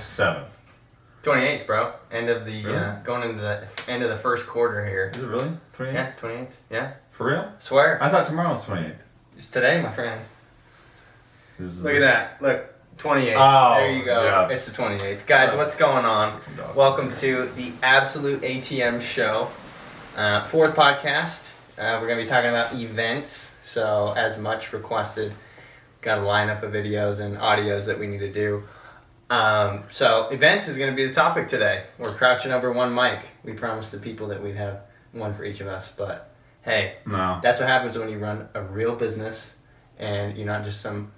27th. 28th, bro. End of the Really? going into the end of the first quarter here. Is it really? 28th? Yeah, 28th. Yeah. For real? Swear. I thought tomorrow was 28th. It's today, my friend. Is Look at that. Look, 28th. Oh, there you go. yeah. It's the 28th. Guys, what's going on? Welcome to the Absolute ATM Show. Fourth podcast. We're going to be talking about events. So, as much requested, got a lineup of videos and audios that we need to do. So, events is going to be the topic today. We're crouching over one mic. We promised the people that we'd have one for each of us. But, hey, No. that's what happens when you run a real business and you're not just some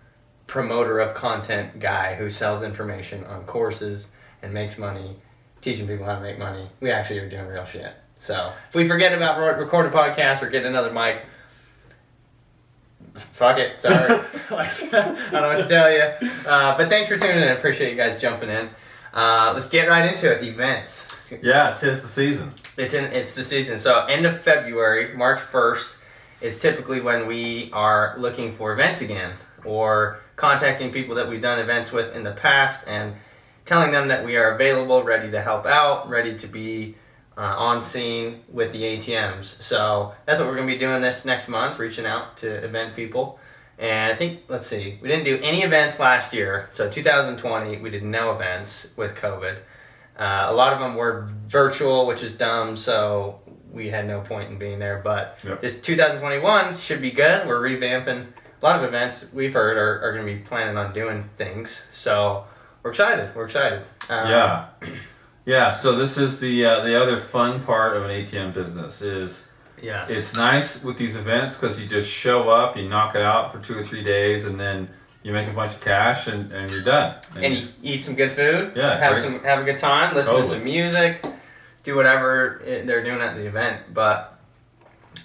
promoter of content guy who sells information on courses and makes money, teaching people how to make money. We actually are doing real shit. So if we forget about record a podcast or get another mic, fuck it, sorry. I don't know what to tell you. But thanks for tuning in. I appreciate you guys jumping in. Let's get right into it. Events. Yeah, 'tis the season. It's the season. So end of February, March 1st, is typically when we are looking for events again, or contacting people that we've done events with in the past and telling them that we are available, ready to help out, ready to be on scene with the ATMs. So that's what we're going to be doing this next month, reaching out to event people. And I think, let's see, we didn't do any events last year. So 2020, we did no events with COVID. A lot of them were virtual, which is dumb, so we had no point in being there. But This 2021 should be good. We're revamping. A lot of events we've heard are going to be planning on doing things. So we're excited. Yeah, so this is the other fun part of an ATM business is Yes. it's nice with these events because you just show up, you knock it out for 2 or 3 days, and then you make a bunch of cash and you're done. And you eat some good food. Yeah, have a good time. Listen to Totally. some music. Do whatever they're doing at the event. But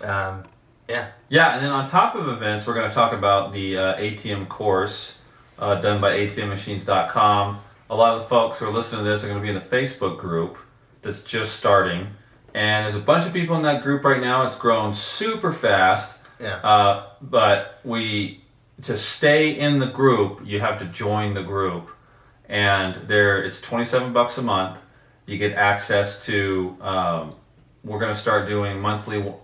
yeah. Yeah, and then on top of events, we're going to talk about the ATM course done by atmmachines.com. A lot of the folks who are listening to this are going to be in the Facebook group that's just starting. And there's a bunch of people in that group right now. It's grown super fast. Yeah. But to stay in the group, you have to join the group. And it's $27 a month. You get access to, we're going to start doing monthly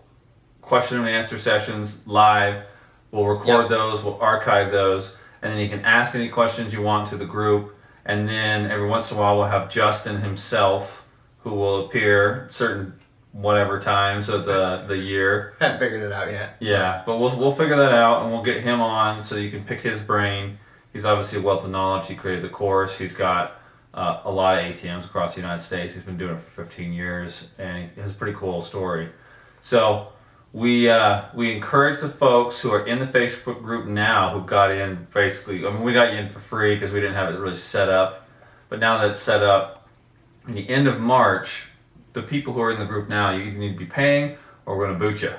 question and answer sessions live. We'll record those, we'll archive those, and then you can ask any questions you want to the group. And then every once in a while we'll have Justin himself who will appear at certain whatever times of the year. Haven't figured it out yet. Yeah, but we'll figure that out and we'll get him on so you can pick his brain. He's obviously a wealth of knowledge. He created the course. He's got a lot of ATMs across the United States. He's been doing it for 15 years and he has a pretty cool story. So we encourage the folks who are in the Facebook group now who got in basically, I mean, we got you in for free because we didn't have it really set up. But now that it's set up, in the end of March, the people who are in the group now, you either need to be paying or we're going to boot you.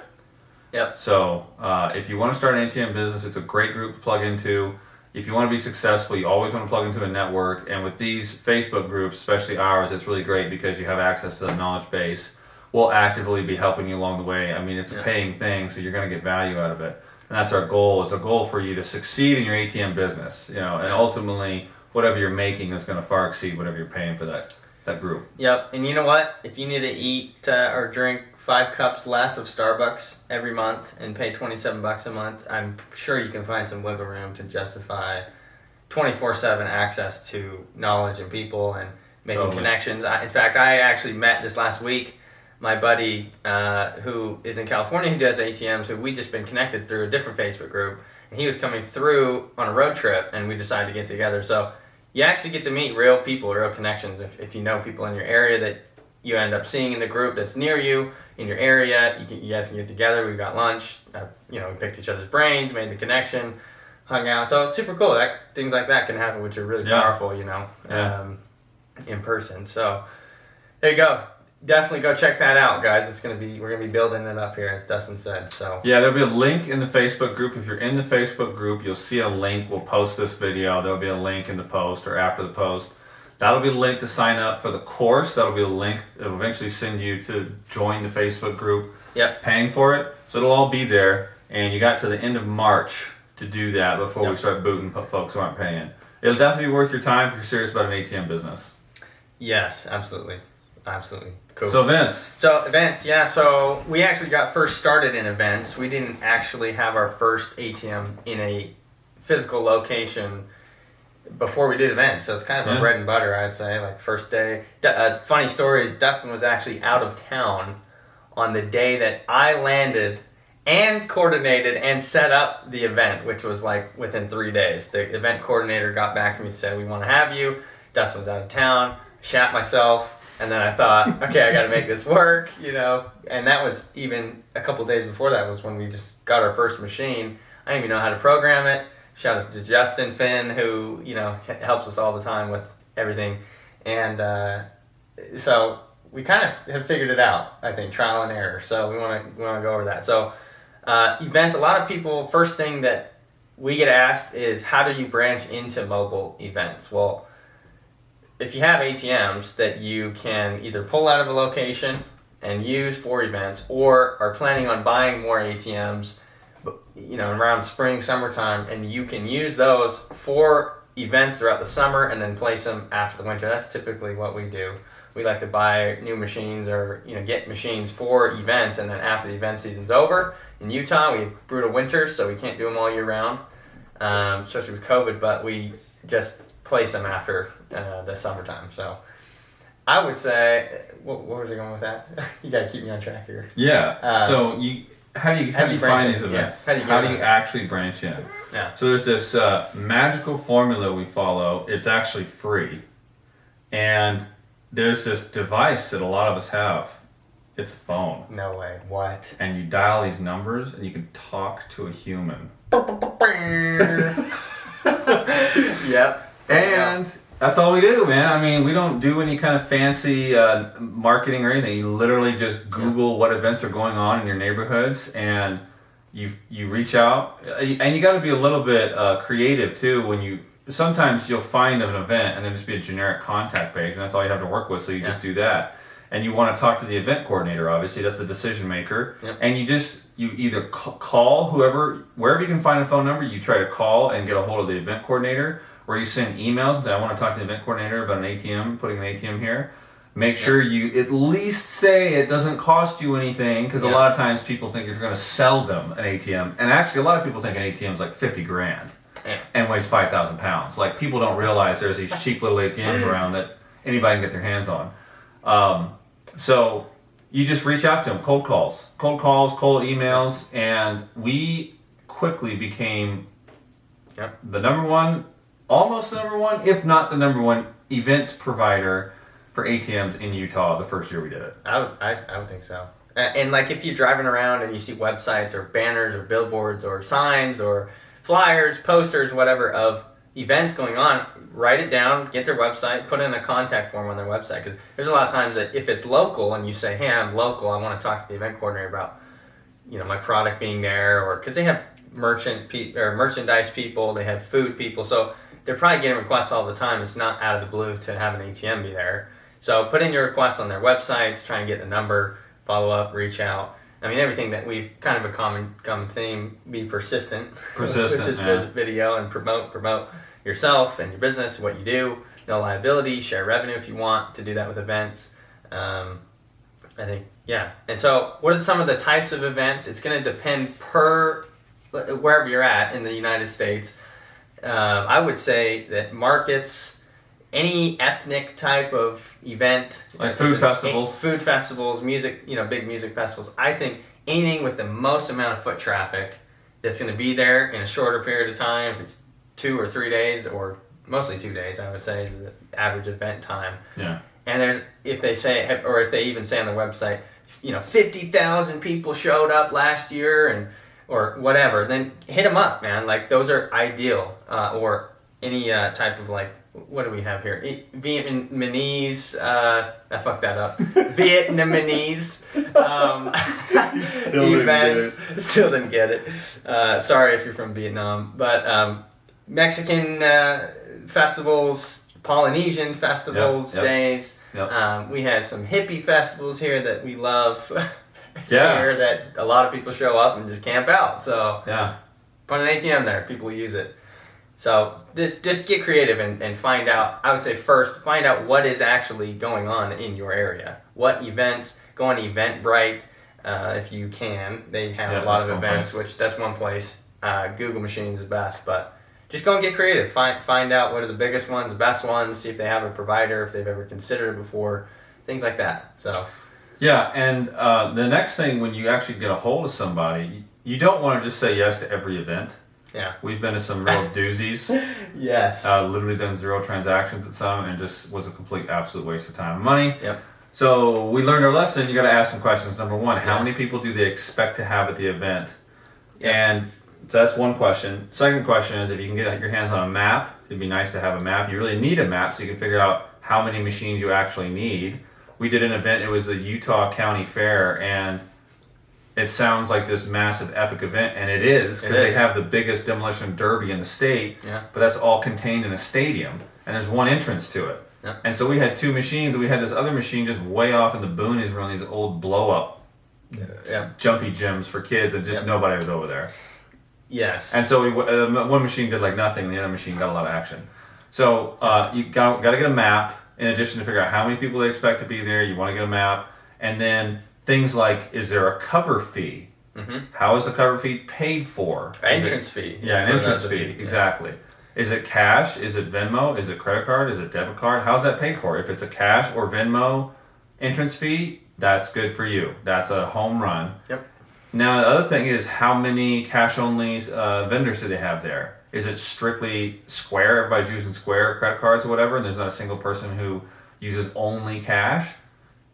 Yep. So if you want to start an ATM business, it's a great group to plug into. If you want to be successful, you always want to plug into a network. And with these Facebook groups, especially ours, it's really great because you have access to the knowledge base. We'll actively be helping you along the way. I mean, it's a paying thing, so you're going to get value out of it. And that's our goal. It's a goal for you to succeed in your ATM business. And ultimately, whatever you're making is going to far exceed whatever you're paying for that group. Yep. And you know what? If you need to eat or drink 5 cups less of Starbucks every month and pay $27 a month, I'm sure you can find some wiggle room to justify 24/7 access to knowledge and people and making connections. In fact, I actually met this last week my buddy who is in California who does ATMs, who we just been connected through a different Facebook group, and he was coming through on a road trip and we decided to get together. So you actually get to meet real people, real connections. If you know people in your area that you end up seeing in the group that's near you, in your area, you guys can get together. We got lunch, we picked each other's brains, made the connection, hung out. So it's super cool. Things like that can happen, which are really powerful, in person. So there you go. Definitely go check that out, guys. We're gonna be building it up here, as Dustin said. So yeah, there'll be a link in the Facebook group. If you're in the Facebook group, you'll see a link. We'll post this video. There'll be a link in the post or after the post. That'll be a link to sign up for the course. That'll be a link that will eventually send you to join the Facebook group. Yep. Paying for it. So it'll all be there. And you got to the end of March to do that before we start booting folks who aren't paying. it'll definitely be worth your time if you're serious about an ATM business. Yes, absolutely. Absolutely. Cool. So events. So events, yeah. So we actually got first started in events. We didn't actually have our first ATM in a physical location before we did events. So it's kind of a bread and butter, I'd say. Like first day. Funny story is Dustin was actually out of town on the day that I landed and coordinated and set up the event, which was like within 3 days. The event coordinator got back to me and said, "We want to have you." Dustin was out of town. Shat myself. And then I thought, okay, I got to make this work, you know. And that was even a couple days before that was when we just got our first machine. I didn't even know how to program it. Shout out to Justin Finn, who, you know, helps us all the time with everything. And so we kind of have figured it out, I think, trial and error. So we want to go over that. So events, a lot of people, first thing that we get asked is, how do you branch into mobile events? Well, if you have ATMs that you can either pull out of a location and use for events, or are planning on buying more ATMs, you know, around spring, summertime, and you can use those for events throughout the summer and then place them after the winter. That's typically what we do. We like to buy new machines or, you know, get machines for events, and then after the event season's over, in Utah we have brutal winters, so we can't do them all year round, especially with COVID, but we just place them after the summertime. So I would say, what was I going with that? You got to keep me on track here. Yeah. So how do you find these events? Yeah. How do you actually branch in? Yeah. So there's this magical formula we follow. It's actually free, and there's this device that a lot of us have. It's a phone. No way. What? And you dial these numbers, and you can talk to a human. Yep. And that's all we do, man. I mean, we don't do any kind of fancy marketing or anything. You literally just Google what events are going on in your neighborhoods, and you reach out. And you got to be a little bit creative too. Sometimes you'll find an event and there'll just be a generic contact page, and that's all you have to work with. So you just do that, and you want to talk to the event coordinator. Obviously, that's the decision maker, and you either call wherever you can find a phone number. You try to call and get a hold of the event coordinator. Or you send emails and say, I want to talk to the event coordinator about an ATM, putting an ATM here. Make sure you at least say it doesn't cost you anything, because a lot of times people think you're going to sell them an ATM. And actually, a lot of people think an ATM is like 50 grand and weighs 5,000 pounds. Like, people don't realize there's these cheap little ATMs around that anybody can get their hands on. So you just reach out to them, cold calls, cold emails, and we quickly became almost the number one, if not the number one event provider for ATMs in Utah the first year we did it. I would think so. And like, if you're driving around and you see websites or banners or billboards or signs or flyers, posters, whatever, of events going on, write it down, get their website, put in a contact form on their website. Because there's a lot of times that if it's local and you say, hey, I'm local, I want to talk to the event coordinator about, you know, my product being there, or because they have merchandise people, they have food people, so they're probably getting requests all the time. It's not out of the blue to have an ATM be there. So put in your requests on their websites, try and get the number, follow up, reach out. I mean, everything that we've kind of a common theme, be persistent with this video, and promote yourself and your business, what you do, no liability, share revenue if you want to do that with events. I think, And so what are some of the types of events? It's going to depend per wherever you're at in the United States. I would say that markets, any ethnic type of event, like food festivals, music, big music festivals. I think anything with the most amount of foot traffic that's going to be there in a shorter period of time, if it's 2 or 3 days, or mostly 2 days, I would say, is the average event time. Yeah. And if they even say on their website, 50,000 people showed up last year, or whatever, then hit them up, man. Like, those are ideal. Or any type of, like, what do we have here? Vietnamese, I fucked that up. Vietnamese events. Still didn't get it. Sorry if you're from Vietnam. But Mexican festivals, Polynesian festivals, days. Yep. We have some hippie festivals here that we love. Here that a lot of people show up and just camp out. So put an ATM there. People use it. So just get creative and find out. I would say first, find out what is actually going on in your area. What events, go on Eventbrite if you can. They have a lot of events, which that's one place. Google Machines is best, but just go and get creative. Find out what are the biggest ones, the best ones, see if they have a provider, if they've ever considered it before, things like that. So. Yeah, and the next thing when you actually get a hold of somebody, you don't want to just say yes to every event. Yeah. We've been to some real doozies. Yes. Literally done 0 transactions at some, and just was a complete absolute waste of time and money. Yep. So we learned our lesson. You got to ask some questions. Number one, how Yes. many people do they expect to have at the event? Yep. And so that's one question. Second question is if you can get your hands on a map, it'd be nice to have a map. You really need a map so you can figure out how many machines you actually need. We did an event, it was the Utah County Fair, and it sounds like this massive epic event, and it is, because they have the biggest demolition derby in the state, but that's all contained in a stadium, and there's one entrance to it. Yeah. And so we had 2 machines, and we had this other machine just way off in the boonies around these old blow-up jumpy gyms for kids, and just nobody was over there. Yes. And so one machine did like nothing, and the other machine got a lot of action. So you got to get a map, in addition to figure out how many people they expect to be there. You want to get a map, and then things like, is there a cover fee? Mm-hmm. How is the cover fee paid for? Entrance fee. Yeah, an entrance fee, exactly. Is it cash? Is it Venmo? Is it credit card? Is it debit card? How's that paid for? If it's a cash or Venmo entrance fee, that's good for you. That's a home run. Yep. Now, the other thing is, how many cash-only vendors do they have there? Is it strictly Square? Everybody's using Square credit cards or whatever, and there's not a single person who uses only cash?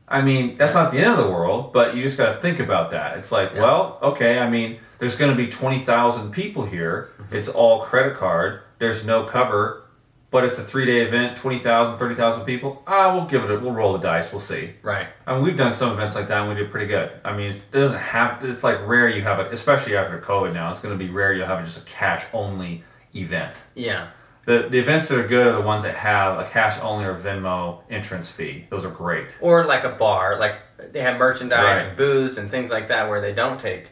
I mean, that's not the end of the world, but you just got to think about that. It's like, well, okay, I mean, there's going to be 20,000 people here. It's all credit card. There's no cover, but it's a 3-day event, 20,000, 30,000 people. We'll roll the dice. We'll see. Right. I mean, we've done some events like that, and we did pretty good. I mean, it's like rare you have it, especially after COVID now, it's going to be rare you'll have just a cash-only event. Yeah. The events that are good are the ones that have a cash-only or Venmo entrance fee. Those are great. Or like a bar, like they have merchandise and booths and things like that where they don't take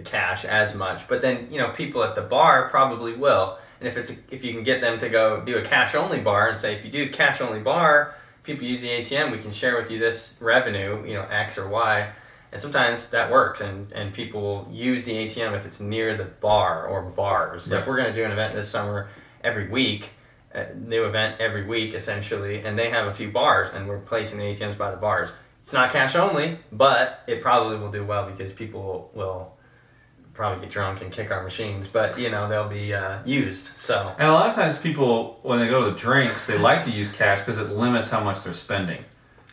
cash as much. But then, people at the bar probably will. And if you can get them to go do a cash-only bar and say, if you do cash-only bar, people use the ATM, we can share with you this revenue, X or Y. And sometimes that works, and people will use the ATM if it's near the bar or bars. Yeah. Like we're going to do an event this summer every week, a new event every week essentially, and they have a few bars, and we're placing the ATMs by the bars. It's not cash only, but it probably will do well because people will probably get drunk and kick our machines, but they'll be used. So. And a lot of times people, when they go to the drinks, they like to use cash because it limits how much they're spending.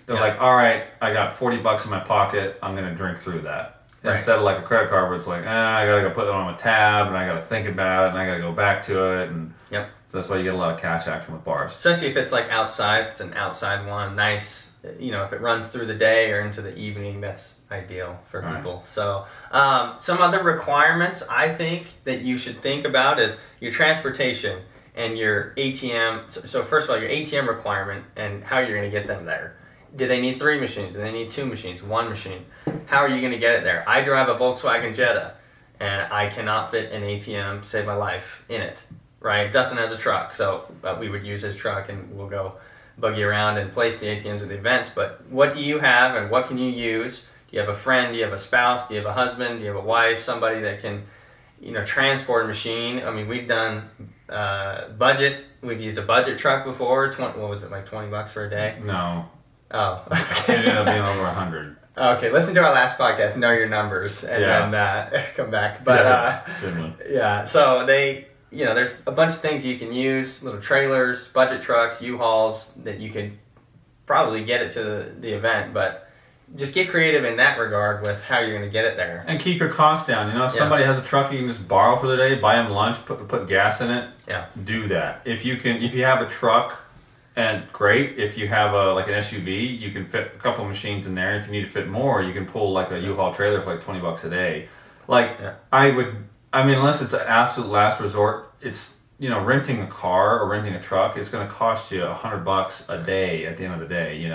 They're like, all right, I got $40 in my pocket, I'm going to drink through that. Right. Instead of like a credit card where it's like, I got to go put it on a tab, and I got to think about it, and I got to go back to it. And so that's why you get a lot of cash action with bars. Especially if it's like outside, if it's an outside one, nice, if it runs through the day or into the evening, that's ideal for people. So some other requirements I think that you should think about is your transportation and your ATM. So first of all, your ATM requirement and how you're going to get them there. Do they need 3 machines? Do they need 2 machines? 1 machine? How are you going to get it there? I drive a Volkswagen Jetta, and I cannot fit an ATM, save my life, in it. Right? Dustin has a truck, so we would use his truck, and we'll go buggy around and place the ATMs at the events. But what do you have, and what can you use? Do you have a friend? Do you have a spouse? Do you have a husband? Do you have a wife? Somebody that can, transport a machine? I mean, we've done budget. We've used a budget truck before. What was it, like $20 for a day? No. Oh, okay. It ended up being over 100. Okay, listen to our last podcast, Know Your Numbers, and then come back. But good one. So there's a bunch of things you can use, little trailers, budget trucks, U-Hauls, that you can probably get it to the event, but just get creative in that regard with how you're going to get it there. And keep your costs down. If somebody has a truck you can just borrow for the day, buy them lunch, put gas in it, do that. If you have a truck, and great, if you have an SUV, you can fit a couple of machines in there. And if you need to fit more, you can pull like a U-Haul trailer for like $20 a day. Unless it's an absolute last resort, it's, renting a car or renting a truck, it's going to cost you $100 a day at the end of the day, you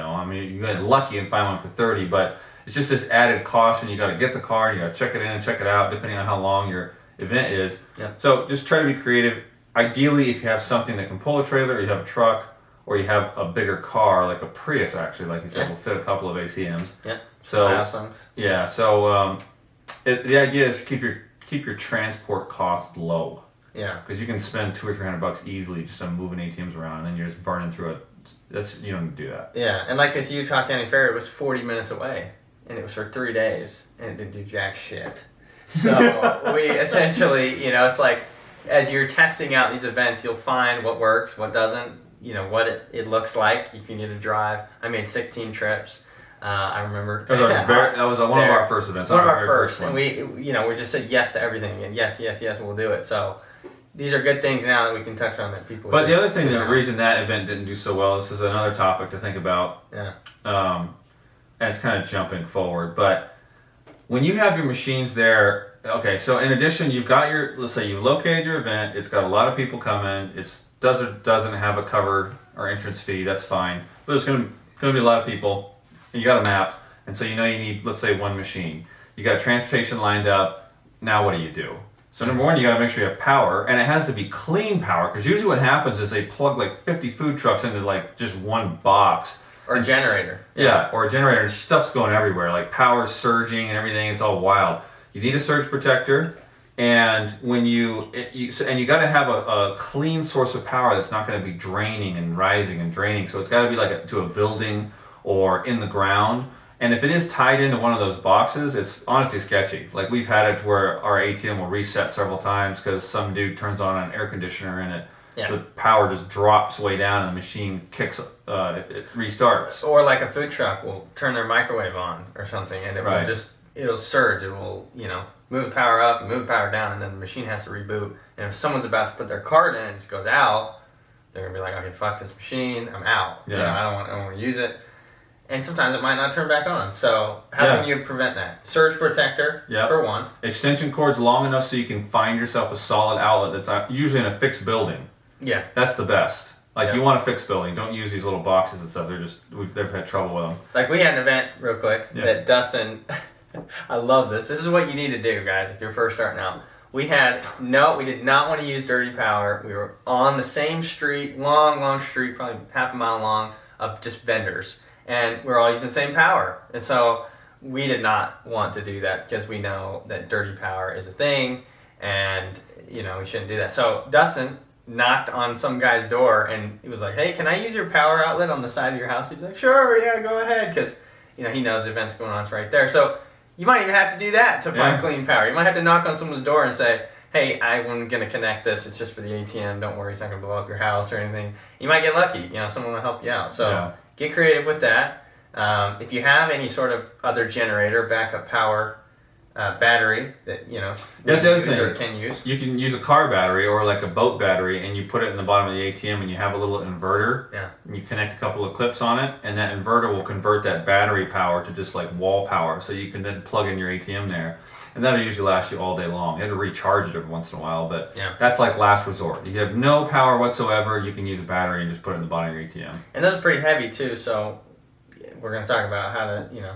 get lucky and find one for 30, but it's just this added cost, and you got to get the car, and you got to check it in and check it out, depending on how long your event is. Yeah. So just try to be creative. ideally, if you have something that can pull a trailer, you have a truck, or you have a bigger car, like a Prius actually, like you said, will fit a couple of ATMs. Yeah. So Mustangs. yeah, so the idea is to keep your transport costs low. Yeah. Because you can spend $200 or $300 easily just on moving ATMs around, and then you're just burning through it. You don't need to do that. Yeah, and like this Utah County Fair, it was 40 minutes away, and it was for 3 days, and it didn't do jack shit. So we essentially, it's like as you're testing out these events, you'll find what works, what doesn't, what it looks like if you need to drive. I made 16 trips. I remember. That was one of our first events. One of our first, and we just said yes to everything, and yes, we'll do it. So these are good things now that we can touch on that people. But the other thing, the reason that event didn't do so well, this is another topic to think about. Yeah. And it's kind of jumping forward, but when you have your machines there, okay, so in addition, you've got let's say you've located your event, it's got a lot of people coming, it doesn't have a cover or entrance fee, that's fine, but there's going to be a lot of people, and you got a map, and so you need, let's say, one machine. You got transportation lined up, now what do? So number one, you got to make sure you have power, and it has to be clean power, because usually what happens is they plug like 50 food trucks into like just one box. Or a generator. Yeah, or a generator, and stuff's going everywhere. Like power's surging and everything, it's all wild. You need a surge protector, and when you got to have a clean source of power that's not going to be draining and rising and draining. So it's got to be like to a building or in the ground. And if it is tied into one of those boxes, it's honestly sketchy. Like we've had it where our ATM will reset several times because some dude turns on an air conditioner and the power just drops way down and the machine kicks, it restarts. Or like a food truck will turn their microwave on or something, and it'll surge. It will, move the power up and move the power down, and then the machine has to reboot. And if someone's about to put their card in and it just goes out, they're gonna be like, okay, fuck this machine, I'm out. Yeah. I don't want to use it. And sometimes it might not turn back on. So how can you prevent that? Surge protector, for one. Extension cords long enough so you can find yourself a solid outlet that's not usually in a fixed building. Yeah. That's the best. Like you want a fixed building. Don't use these little boxes and stuff. They've had trouble with them. Like we had an event real quick that Dustin, I love this. This is what you need to do, guys, if you're first starting out. We did not want to use dirty power. We were on the same street, long street, probably half a mile long, of just vendors. And we're all using the same power. And so we did not want to do that because we know that dirty power is a thing and, we shouldn't do that. So Dustin knocked on some guy's door and he was like, hey, can I use your power outlet on the side of your house? He's like, sure, yeah, go ahead. Because, he knows the event's going on, it's right there. So you might even have to do that to find clean power. You might have to knock on someone's door and say, hey, I'm going to connect this. It's just for the ATM. Don't worry, it's not going to blow up your house or anything. You might get lucky. Someone will help you out. So get creative with that. If you have any sort of other generator, backup power, battery that that's the other thing. Or can use. You can use a car battery or like a boat battery, and you put it in the bottom of the ATM, and you have a little inverter. Yeah. And you connect a couple of clips on it, and that inverter will convert that battery power to just like wall power, so you can then plug in your ATM there, and that'll usually last you all day long. You have to recharge it every once in a while, but that's like last resort. If you have no power whatsoever, you can use a battery and just put it in the bottom of your ATM. And those are pretty heavy too, so we're going to talk about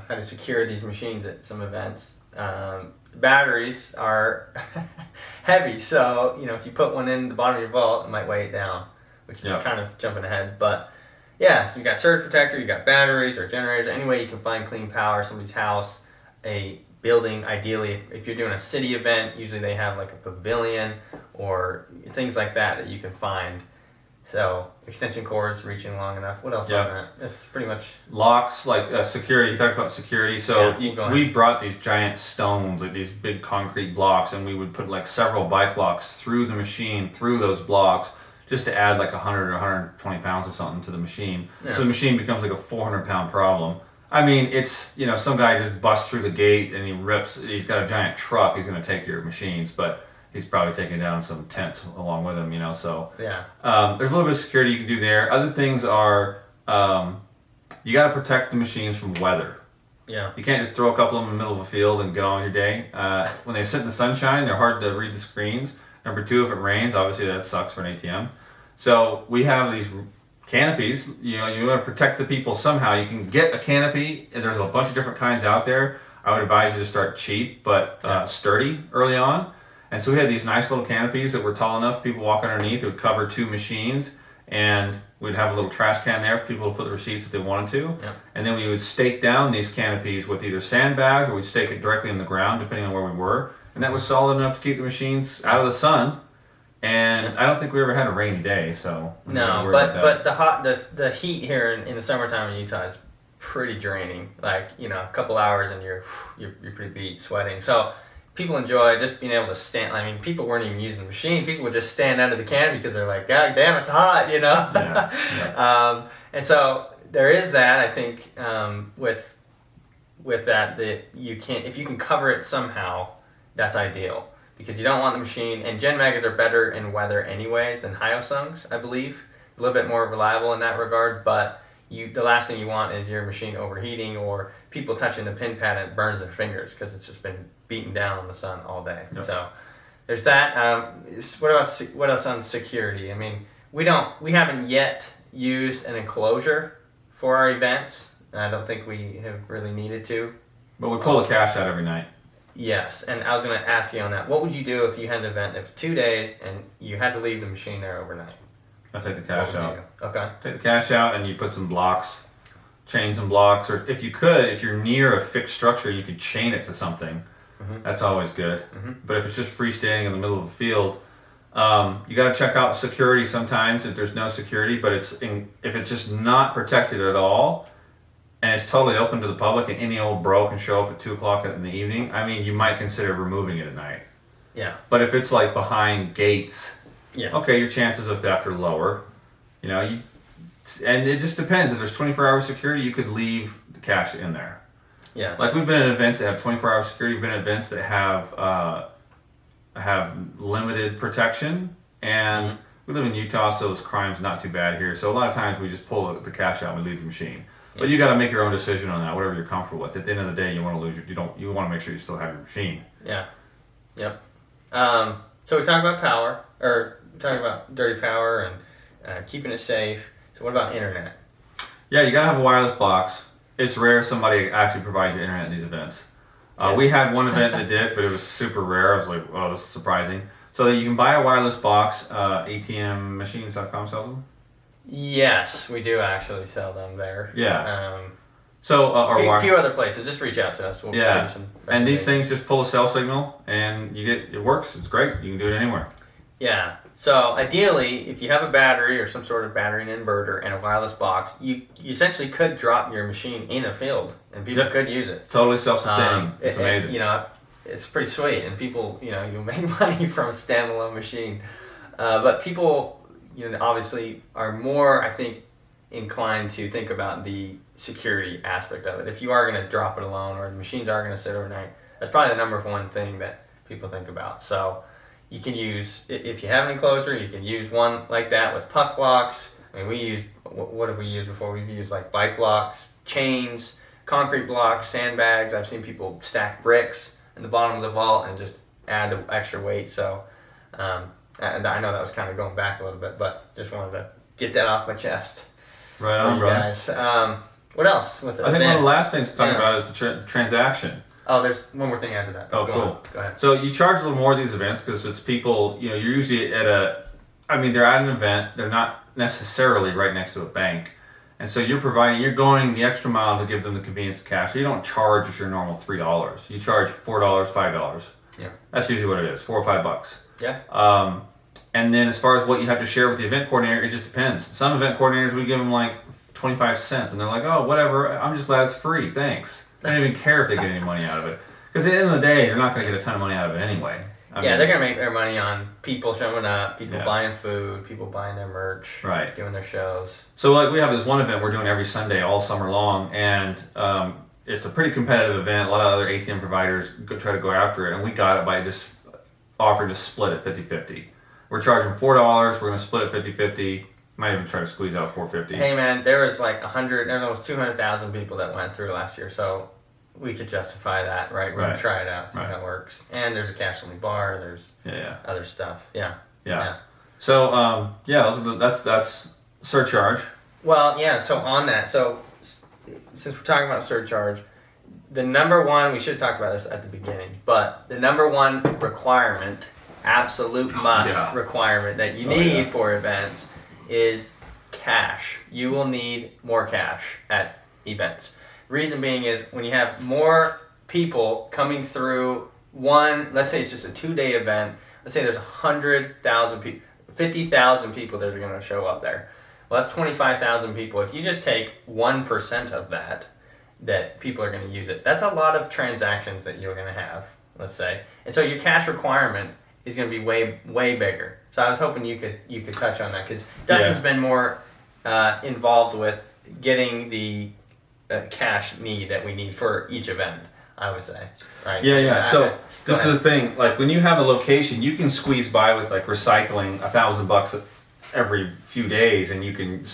how to secure these machines at some events. Batteries are heavy, so if you put one in the bottom of your vault, it might weigh it down, which is kind of jumping ahead. But so you got surge protector, you got batteries or generators, any way you can find clean power, somebody's house, a building. Ideally, if you're doing a city event, usually they have like a pavilion or things like that you can find. So extension cords reaching long enough. What else on that? That's pretty much locks, like security. You talked about security. So we brought these giant stones, like these big concrete blocks, and we would put like several bike locks through the machine, through those blocks, just to add like 100 or 120 pounds or something to the machine. Yeah. So the machine becomes like a 400-pound problem. I mean, it's some guy just busts through the gate and he's got a giant truck. He's going to take your machines, but he's probably taking down some tents along with him, so there's a little bit of security you can do there. Other things are you got to protect the machines from weather. Yeah, you can't just throw a couple of them in the middle of a field and get on with your day. When they sit in the sunshine, they're hard to read the screens. Number two, if it rains, obviously that sucks for an ATM. So we have these canopies. You want to protect the people somehow. You can get a canopy, and there's a bunch of different kinds out there. I would advise you to start cheap but sturdy early on. And so we had these nice little canopies that were tall enough people walk underneath. It would cover 2 machines, and we'd have a little trash can there for people to put the receipts if they wanted to. Yep. And then we would stake down these canopies with either sandbags or we'd stake it directly in the ground, depending on where we were. And that was solid enough to keep the machines out of the sun. And I don't think we ever had a rainy day, so no. But the heat here in the summertime in Utah is pretty draining. Like, you know, a couple hours and you're pretty beat, sweating. So people enjoy just being able to stand. I mean, people weren't even using the machine. People would just stand under the canopy because they're like, God damn, it's hot, you know. Yeah. And so there is that. I think with that you can, if you can cover it somehow, that's ideal, because you don't want the machine. And Gen Megas are better in weather anyways than Hyosungs, I believe. A little bit more reliable in that regard, but the last thing you want is your machine overheating or people touching the pin pad and it burns their fingers because it's just been beaten down in the sun all day. Yep. So there's that. What else on security? I mean, we haven't yet used an enclosure for our events. I don't think we have really needed to. But we pull the cash out every night. Yes, and I was going to ask you on that. What would you do if you had an event that was 2 days and you had to leave the machine there overnight? I'll take the cash out. Okay. Take the cash out and you put some blocks, chains and blocks, or if you're near a fixed structure, you could chain it to something. Mm-hmm. That's always good. Mm-hmm. But if it's just freestanding in the middle of a field, you got to check out security sometimes if there's no security. But if it's just not protected at all, and it's totally open to the public, and any old bro can show up at 2 o'clock in the evening, I mean, you might consider removing it at night. Yeah. But if it's like behind gates, yeah, okay, your chances of theft are lower. You know, and it just depends. If there's 24-hour security, you could leave the cash in there. Yeah. Like we've been at events that have 24-hour security. We've been at events that have limited protection, and we live in Utah, so this crime's not too bad here. So a lot of times we just pull the cash out and we leave the machine. But you got to make your own decision on that, whatever you're comfortable with. At the end of the day, you want to lose you want to make sure you still have your machine. Yeah. Yep. So we talked about power, or we talked about dirty power and keeping it safe. So what about internet? Yeah, you got to have a wireless box. It's rare somebody actually provides you internet at these events. Yes. We had one event that did, but it was super rare. I was like, oh, this is surprising. So you can buy a wireless box. ATMmachines.com sells them. Yes, we do actually sell them there. Yeah. So a few other places. Just reach out to us. We'll give you some. And these things just pull a cell signal, and it works. It's great. You can do it anywhere. Yeah. So ideally, if you have a battery or some sort of battery and inverter and a wireless box, you essentially could drop your machine in a field, and people could use it. Totally self-sustaining. It's amazing. You know, it's pretty sweet, and people, you make money from a standalone machine. But people, obviously are more, I think, inclined to think about the security aspect of it. If you are going to drop it alone, or the machines are going to sit overnight, that's probably the number one thing that people think about. So you can use, if you have an enclosure, you can use one like that with puck locks. I mean, what have we used before? We've used like bike locks, chains, concrete blocks, sandbags. I've seen people stack bricks in the bottom of the vault and just add the extra weight. So, and I know that was kind of going back a little bit, but just wanted to get that off my chest. Right on, bro. Guys. What else? I think one of the last things to talk about is the transaction. Oh, there's one more thing after that. Oh, cool. Go ahead. So you charge a little more at these events because it's people, you're usually they're at an event. They're not necessarily right next to a bank. And so you're going the extra mile to give them the convenience of cash. So you don't charge as your normal $3. You charge $4, $5. Yeah. That's usually what it is, $4 or $5. Yeah. And then as far as what you have to share with the event coordinator, it just depends. Some event coordinators, we give them like 25 cents, and they're like, oh, whatever, I'm just glad it's free, thanks. They don't even care if they get any money out of it. Because at the end of the day, they're not going to get a ton of money out of it anyway. I mean, they're going to make their money on people showing up, people buying food, people buying their merch, doing their shows. So like we have this one event we're doing every Sunday all summer long, and it's a pretty competitive event. A lot of other ATM providers try to go after it, and we got it by just offering to split it 50-50. We're charging $4. We're going to split it 50-50. Might even try to squeeze out $4.50. Hey man, there was like there's almost 200,000 people that went through last year, so we could justify that, right? We're gonna try it out, see how it works. And there's a cash only bar. There's other stuff. Yeah. So that's surcharge. Well, yeah. So on that, since we're talking about surcharge, the number one, we should have talked about this at the beginning, but the number one requirement absolute must Yeah. requirement that you Oh, need yeah. for events is cash. You will need more cash at events. Reason being is when you have more people coming through one, let's say it's just a 2-day event, let's say there's 100,000 people, 50,000 people that are going to show up there. Well, that's 25,000 people. If you just take 1% of that people are going to use it, that's a lot of transactions that you're going to have, let's say. And so your cash requirement is going to be way, way bigger. So I was hoping you could touch on that because Dustin's been more involved with getting the cash need that we need for each event, I would say. Right? Yeah. So this Go is the thing. Like when you have a location, you can squeeze by with like recycling $1,000 every few days, and you can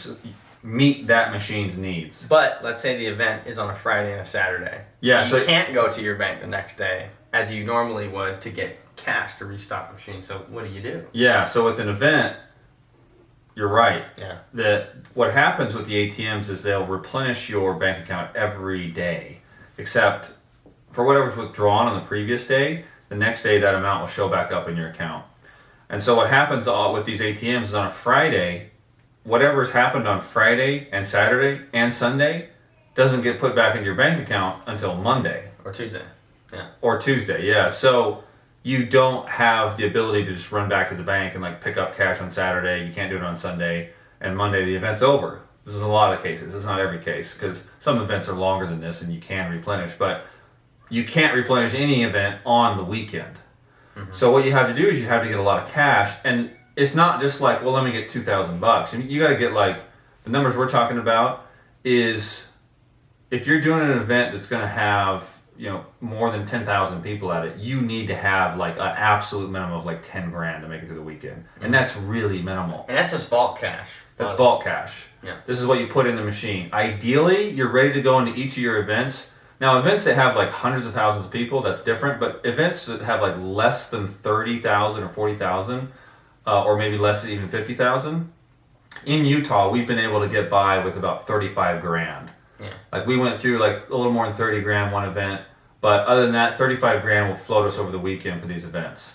meet that machine's needs. But let's say the event is on a Friday and a Saturday. Yeah, So you so- can't go to your bank the next day as you normally would to get cash to restock the machine. So what do? Yeah. So with an event, you're right. Yeah. What happens with the ATMs is they'll replenish your bank account every day, except for whatever's withdrawn on the previous day. The next day, that amount will show back up in your account. And so what happens with these ATMs is on a Friday, whatever's happened on Friday and Saturday and Sunday doesn't get put back into your bank account until Monday. Or Tuesday. Yeah. Or Tuesday, yeah. So you don't have the ability to just run back to the bank and like pick up cash on Saturday. You can't do it on Sunday, and Monday the event's over. This is a lot of cases. It's not every case because some events are longer than this and you can replenish, but you can't replenish any event on the weekend. So what you have to do is you have to get a lot of cash, and it's not just like, well, let me get $2,000. You got to get like the numbers we're talking about is if you're doing an event that's going to have more than 10,000 people at it, you need to have like an absolute minimum of like 10 grand to make it through the weekend, and that's really minimal. And that's just bulk cash. That's vault cash. Yeah. This is what you put in the machine. Ideally, you're ready to go into each of your events. Now, events that have like hundreds of thousands of people, that's different. But events that have like less than 30,000 or 40,000, or maybe less than even 50,000, in Utah, we've been able to get by with about 35 grand. Yeah. Like we went through like a little more than 30 grand one event, but other than that, 35 grand will float us over the weekend for these events.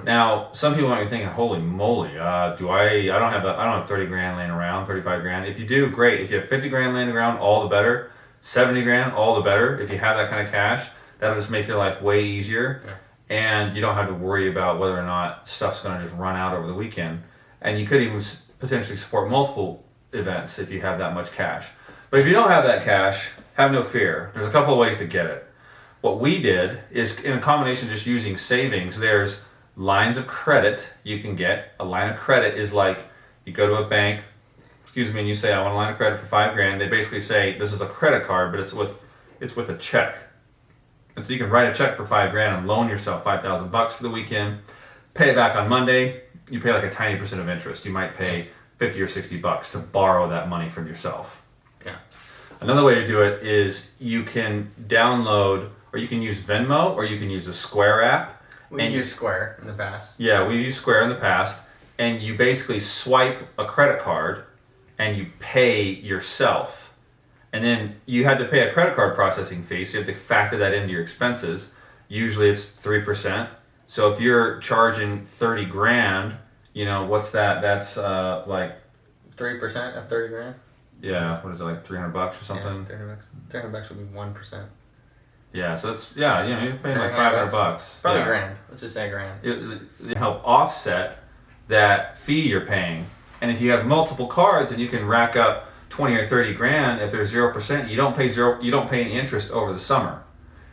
Now, some people might be thinking, "Holy moly! I don't have 30 grand laying around, 35 grand." If you do, great. If you have 50 grand laying around, all the better. 70 grand, all the better. If you have that kind of cash, that'll just make your life way easier, and you don't have to worry about whether or not stuff's going to just run out over the weekend. And you could even potentially support multiple events if you have that much cash. But if you don't have that cash, have no fear. There's a couple of ways to get it. What we did is, in a combination of just using savings, there's lines of credit you can get. A line of credit is like you go to a bank, and you say, I want a line of credit for $5,000. They basically say this is a credit card, but it's with a check. And so you can write a check for $5,000 and loan yourself $5,000 for the weekend, pay it back on Monday. You pay like a tiny percent of interest. You might pay $50 or $60 to borrow that money from yourself. Yeah. Another way to do it is you can download, or you can use Venmo, or you can use the Square app. We've used Square in the past. Yeah, we used Square in the past, and you basically swipe a credit card and you pay yourself. And then you had to pay a credit card processing fee, so you have to factor that into your expenses. Usually it's 3%. So if you're charging 30 grand, what's that? That's like 3% of 30 grand? Yeah, what is it, like $300 or something? Yeah, $300 would be 1%. Yeah, so it's, you're paying like $500. $500. Probably yeah. grand. Let's just say grand. It help offset that fee you're paying. And if you have multiple cards and you can rack up 20 or 30 grand, if there's 0%, you don't pay any interest over the summer.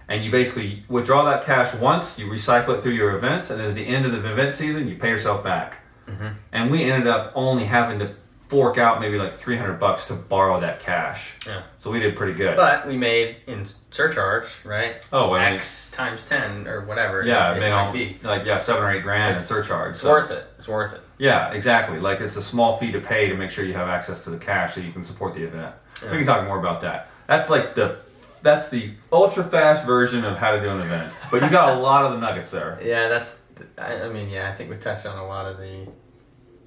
And you basically withdraw that cash once, you recycle it through your events, and then at the end of the event season, you pay yourself back. Mm-hmm. And we ended up only having to fork out maybe like $300 to borrow that cash. Yeah. So we did pretty good. But we made in surcharge, right? Oh, well, X times 10 or whatever. Yeah, it might be. Like 7 or 8 grand in surcharge. It's worth it. It's worth it. Yeah, exactly. Like it's a small fee to pay to make sure you have access to the cash so you can support the event. Yeah. We can talk more about that. That's the ultra fast version of how to do an event. But you got a lot of the nuggets there. Yeah, I think we touched on a lot of the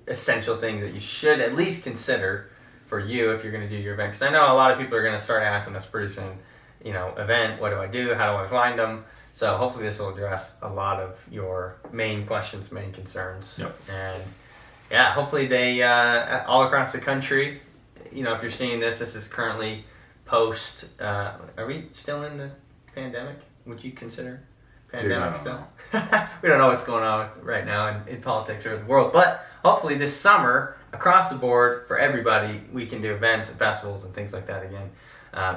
essential things that you should at least consider for you if you're going to do your event. Because I know a lot of people are going to start asking us pretty soon, event, what do I do? How do I find them? So hopefully this will address a lot of your main questions, main concerns. Yep. And yeah, hopefully they all across the country. You know, if you're seeing this is currently post. Are we still in the pandemic? Would you consider pandemic still? We don't know what's going on right now in politics or the world, but hopefully this summer across the board for everybody, we can do events and festivals and things like that again.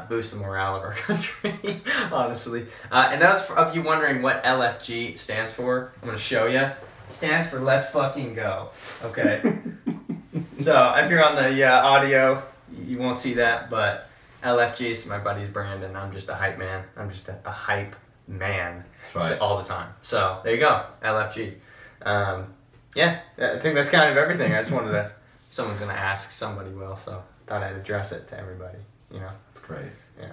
Boost the morale of our country, honestly. And those of you wondering what LFG stands for, I'm going to show you. It stands for Let's Fucking Go. Okay. So if you're on the audio, you won't see that, but LFG is my buddy's brand, and I'm just a hype man. I'm just a hype man. That's right. All the time. So there you go, LFG. Yeah, I think that's kind of everything. I just wanted to, someone's going to ask, somebody will, so thought I'd address it to everybody. You know, That's great. Yeah,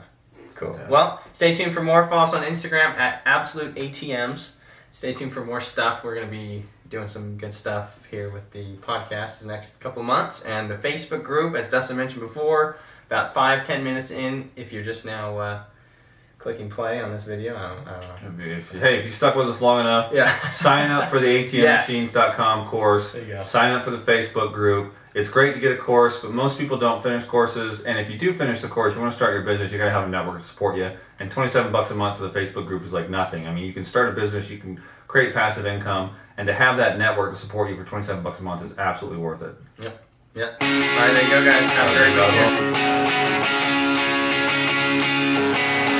cool. Fantastic. Well, stay tuned for more. Follow us on Instagram at Absolute ATMs. Stay tuned for more stuff. We're going to be doing some good stuff here with the podcast the next couple of months. And the Facebook group, as Dustin mentioned before, about 5-10 minutes in, if you're just now clicking play on this video, I don't know. If you stuck with us long enough, Yeah. sign up for the ATMmachines.com course. There you go. Sign up for the Facebook group. It's great to get a course, but most people don't finish courses. And if you do finish the course, you want to start your business, you got to have a network to support you. And $27 a month for the Facebook group is like nothing. I mean, you can start a business, you can create passive income, and to have that network to support you for $27 a month is absolutely worth it. Yep. All right, there you go, guys. Have a great weekend.